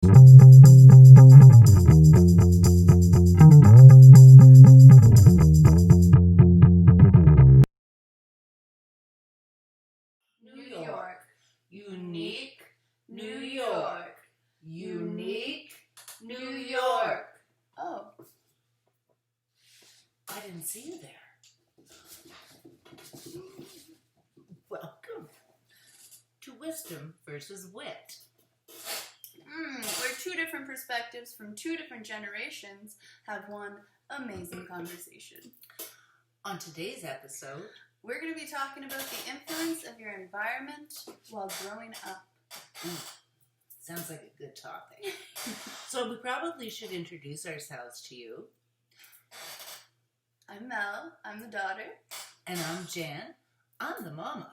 New York. Unique New York. Unique New York. Oh. I didn't see you there. Welcome to Wisdom versus Wit. Where two different perspectives from two different generations have one amazing conversation. On today's episode, we're going to be talking about the influence of your environment while growing up. Sounds like a good topic. So we probably should introduce ourselves to you. I'm Mel. I'm the daughter. And I'm Jan. I'm the mama.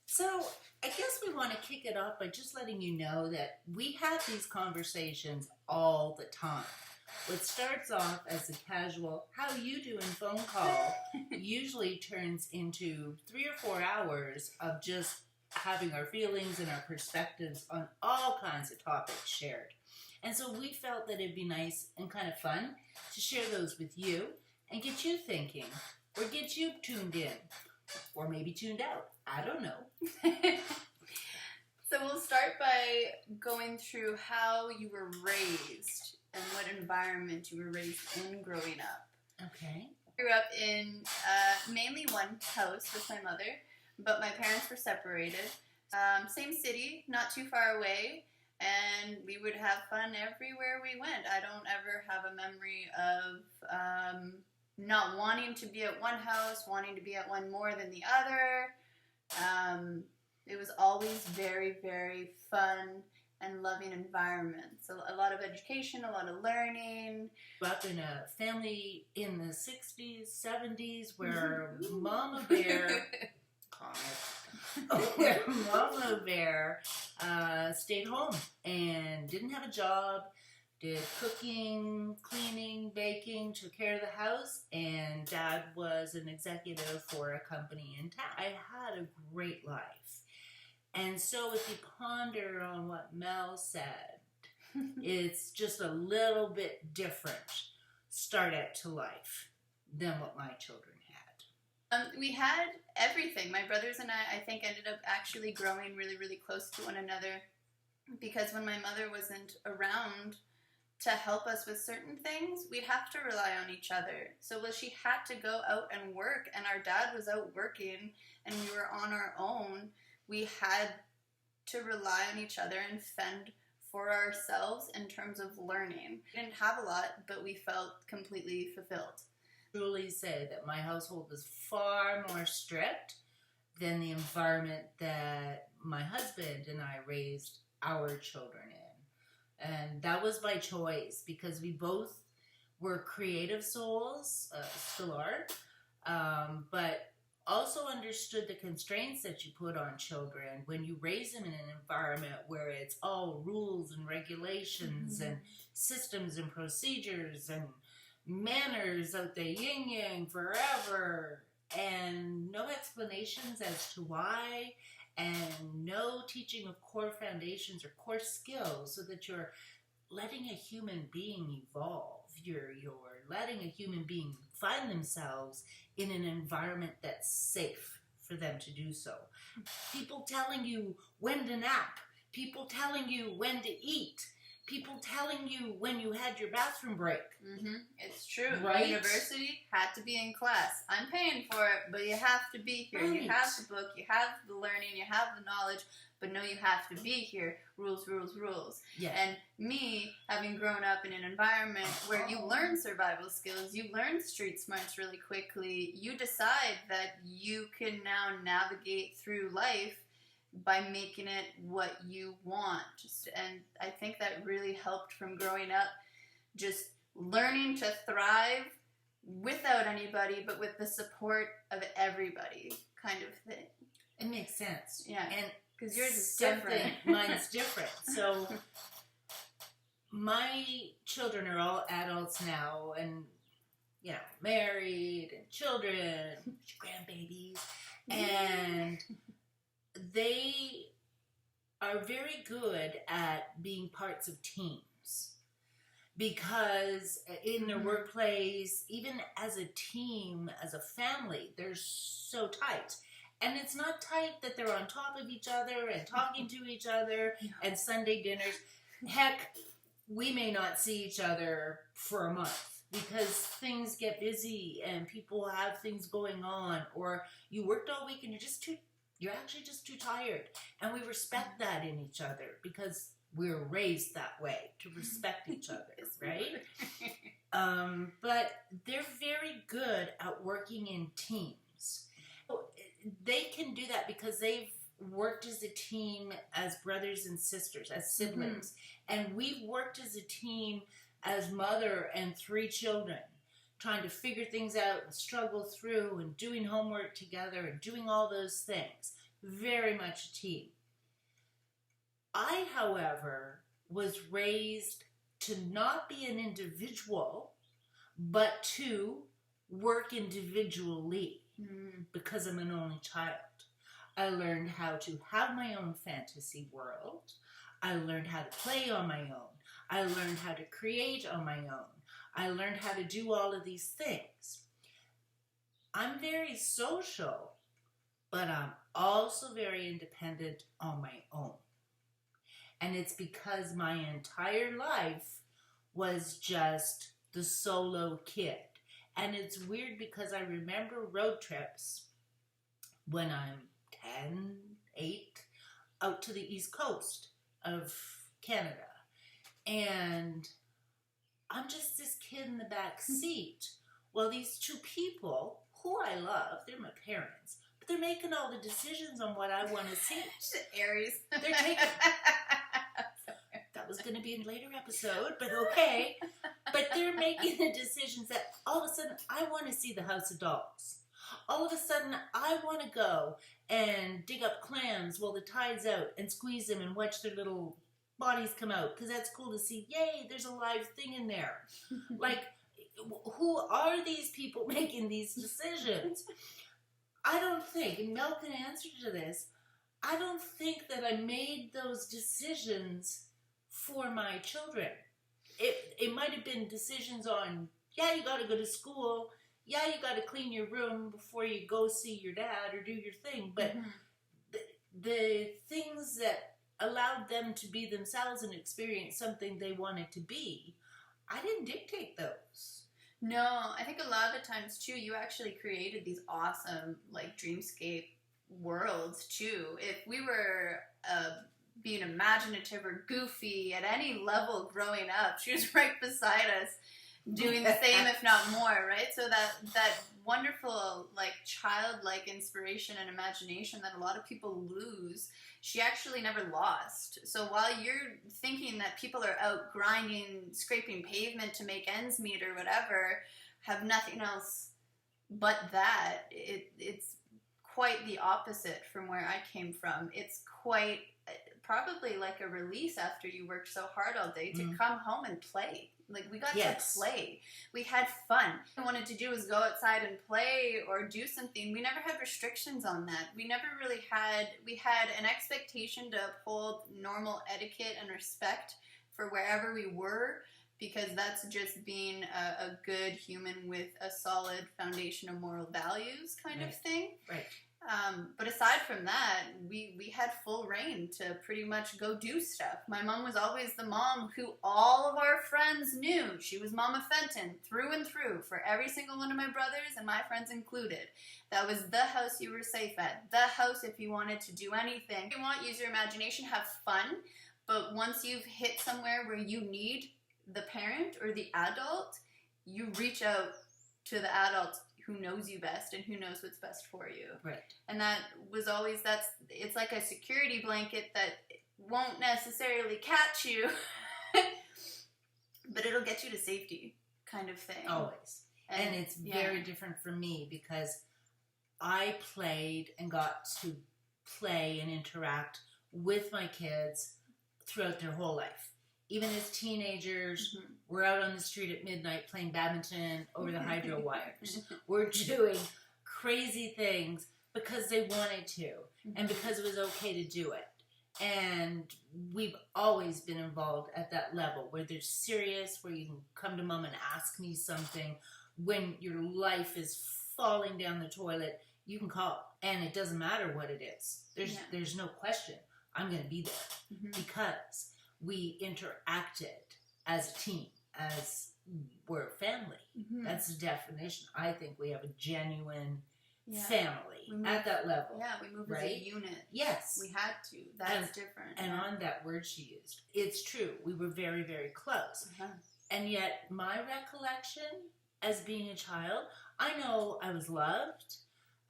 So I guess we want to kick it off by just letting you know that we have these conversations all the time. What starts off as a casual, how you doing phone call usually turns into 3 or 4 hours of just having our feelings and our perspectives on all kinds of topics shared. And so we felt that it'd be nice and kind of fun to share those with you and get you thinking or get you tuned in or maybe tuned out. I don't know. So we'll start by going through how you were raised and what environment you were raised in growing up. Okay. I grew up in mainly one house with my mother, but my parents were separated. Same city, not too far away, and we would have fun everywhere we went. I don't ever have a memory of not wanting to be at one house, wanting to be at one more than the other. It was always very, very fun and loving environment. So a lot of education, a lot of learning. Grew up in a family in the 60s, 70s where Mama Bear, where Mama Bear stayed home and didn't have a job, did cooking, cleaning, baking, took care of the house, and Dad was an executive for a company in town. I had a great life. And so if you ponder on what Mel said, it's just a little bit different start out to life than what my children had. We had everything. My brothers and I think, ended up actually growing really, really close to one another because when my mother wasn't around to help us with certain things, we'd have to rely on each other. So she had to go out and work, and our dad was out working, and we were on our own. We had to rely on each other and fend for ourselves in terms of learning. We didn't have a lot, but we felt completely fulfilled. Truly say that my household was far more strict than the environment that my husband and I raised our children in. And that was by choice because we both were creative souls, still are, but also understood the constraints that you put on children when you raise them in an environment where it's all rules and regulations and systems and procedures and manners out the yin-yang forever and no explanations as to why and no teaching of core foundations or core skills so that you're letting a human being evolve. You're letting a human being find themselves in an environment that's safe for them to do so. People telling you when to nap. People telling you when to eat. People telling you when you had your bathroom break. It's true. Right? University had to be in class. I'm paying for it, but you have to be here. Right. You have the book, you have the learning, you have the knowledge, but no, you have to be here. Rules, rules, rules. Yeah. And me, having grown up in an environment where you learn survival skills, you learn street smarts really quickly, you decide that you can now navigate through life by making it what you want. And I think that really helped from growing up, just learning to thrive without anybody, but with the support of everybody kind of thing. It makes sense. Yeah. And because yours is different. Mine's different. So my children are all adults now and, you know, married and children, grandbabies, and they are very good at being parts of teams, because in their workplace, even as a team, as a family, they're so tight. And it's not tight that they're on top of each other and talking to each other and Sunday dinners. Heck, we may not see each other for a month because things get busy and people have things going on, or you worked all week and you're actually just too tired. And we respect that in each other because we're raised that way, to respect each other, right? But they're very good at working in teams. They can do that because they've worked as a team, as brothers and sisters, as siblings. And we've worked as a team as mother and 3 children, trying to figure things out and struggle through and doing homework together and doing all those things. Very much a team. I, however, was raised to not be an individual, but to work individually because I'm an only child. I learned how to have my own fantasy world. I learned how to play on my own. I learned how to create on my own. I learned how to do all of these things. I'm very social, but I'm also very independent on my own. And it's because my entire life was just the solo kid. And it's weird because I remember road trips when I'm 10, 8, out to the East Coast of Canada. And I'm just this kid in the back seat. Well, these 2 people, who I love, they're my parents, but they're making all the decisions on what I want to see. Aries. They're taking... That was going to be in a later episode, but okay. But they're making the decisions that all of a sudden I want to see the House of Dolls. All of a sudden I want to go and dig up clams while the tide's out and squeeze them and watch their little bodies come out, because that's cool to see. Yay, there's a live thing in there. Like, who are these people making these decisions? I don't think, and Mel can answer to this, I don't think that I made those decisions for my children. It might have been decisions on, yeah, you got to go to school, yeah, you got to clean your room before you go see your dad or do your thing, but the things that allowed them to be themselves and experience something they wanted to be, I didn't dictate those. No, I think a lot of the times too, you actually created these awesome like dreamscape worlds too. If we were being imaginative or goofy at any level growing up, she was right beside us doing the same, if not more, right? So that wonderful like childlike inspiration and imagination that a lot of people lose, she actually never lost. So while you're thinking that people are out grinding, scraping pavement to make ends meet or whatever, have nothing else but that, it's quite the opposite from where I came from. It's quite probably like a release after you worked so hard all day to come home and play. Like, we got to play. We had fun. What we wanted to do was go outside and play or do something. We never had restrictions on that. We never really had, we had an expectation to uphold normal etiquette and respect for wherever we were, because that's just being a good human with a solid foundation of moral values kind of thing. Right. But aside from that, we had full reign to pretty much go do stuff. My mom was always the mom who all of our friends knew. She was Mama Fenton through and through for every single one of my brothers and my friends included. That was the house you were safe at. The house if you wanted to do anything. If you want, use your imagination, have fun. But once you've hit somewhere where you need the parent or the adult, you reach out to the adult who knows you best and who knows what's best for you. Right. And that was always, it's like a security blanket that won't necessarily catch you, but it'll get you to safety kind of thing. Always. And it's very different for me because I played and got to play and interact with my kids throughout their whole life. Even as teenagers, we're out on the street at midnight playing badminton over the hydro wires. We're doing crazy things because they wanted to and because it was okay to do it. And we've always been involved at that level where they're serious, where you can come to mom and ask me something. When your life is falling down the toilet, you can call, and it doesn't matter what it is. There's no question. I'm going to be there because we interacted as a team, as we're a family. That's the definition. I think we have a genuine family at that level. Yeah, we moved as a unit. Yes. We had to. That's different. And on that word she used, it's true. We were very, very close. And yet, my recollection as being a child, I know I was loved.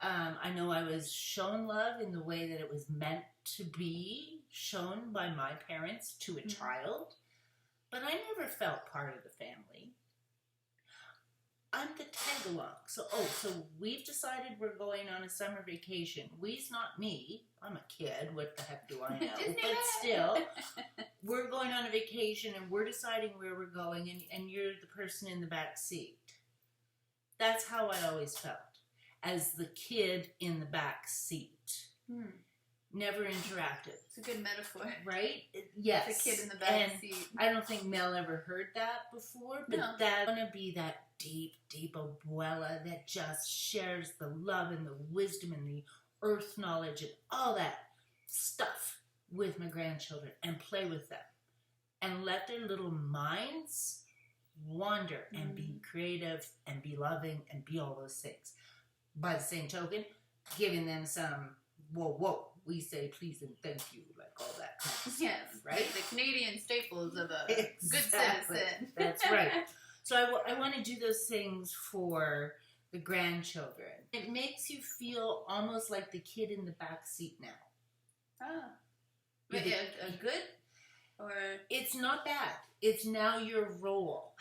I know I was shown love in the way that it was meant to be shown by my parents to a child. But I never felt part of the family. I'm the tag along. So we've decided we're going on a summer vacation. We's not me. I'm a kid. What the heck do I know? But still, we're going on a vacation and we're deciding where we're going, and you're the person in the back seat. That's how I always felt, as the kid in the back seat. Never interactive. It's a good metaphor. Right? Yes. The kid in the back seat. I don't think Mel ever heard that before, but that's going to be that deep, deep abuela that just shares the love and the wisdom and the earth knowledge and all that stuff with my grandchildren and play with them and let their little minds wander and be creative and be loving and be all those things. By the same token, giving them some whoa, we say please and thank you, like all that kind of stuff, right? The Canadian staples of a good citizen. That's right. So I want to do those things for the grandchildren. It makes you feel almost like the kid in the back seat now. But a good? Or it's not bad. It's now your role.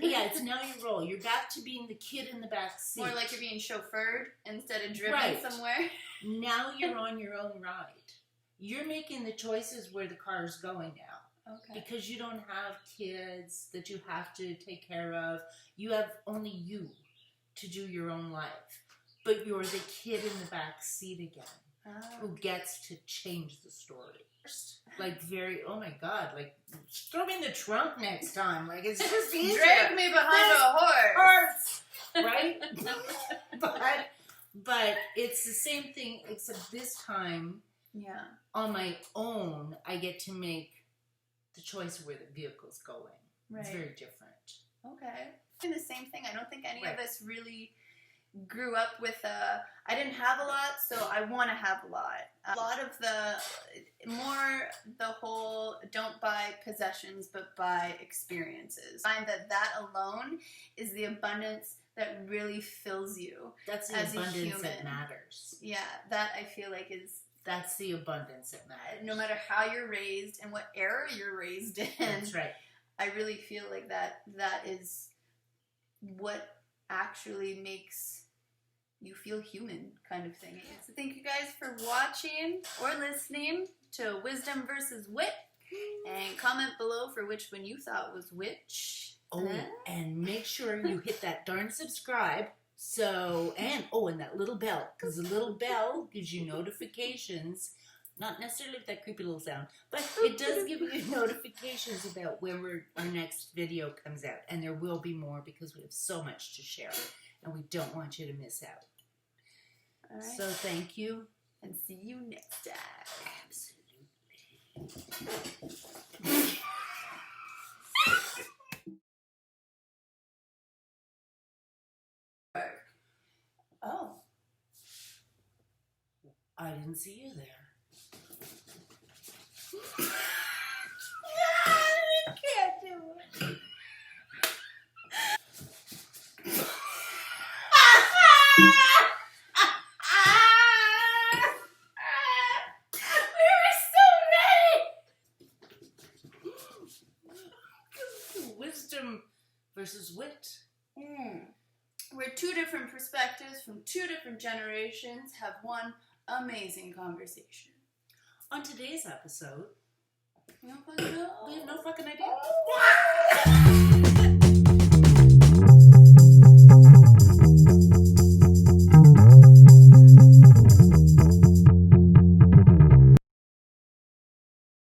Yeah, it's now your role. You're back to being the kid in the back seat. More like you're being chauffeured instead of driven somewhere. Now you're on your own ride. You're making the choices where the car's going now. Okay. Because you don't have kids that you have to take care of. You have only you to do your own life. But you're the kid in the back seat again who gets to change the story. Like oh my God, like throw me in the trunk next time. Like it's just easier. Drag me behind a horse. Right? but it's the same thing, except this time, on my own, I get to make the choice of where the vehicle's going. Right. It's very different. Okay. Doing the same thing. I don't think any of us really grew up with I didn't have a lot, so I want to have a lot. A lot of the whole don't buy possessions but buy experiences. I find that alone is the abundance that really fills you. That's the abundance that matters. Yeah, that I feel like that's the abundance that matters. No matter how you're raised and what era you're raised in. That's right. I really feel like that is what actually makes you feel human, kind of thing. So thank you guys for watching or listening to Wisdom versus Wit, and comment below for which one you thought was which. And make sure you hit that darn subscribe. And that little bell, because the little bell gives you notifications. Not necessarily with that creepy little sound, but it does give you notifications about when our next video comes out. And there will be more because we have so much to share. And we don't want you to miss out. All right. So thank you. And see you next time. Absolutely. Oh. I didn't see you there. I can't do it. Wisdom versus wit. Where two different perspectives from two different generations have one amazing conversation. On today's episode, We don't fucking know. we have no fucking idea.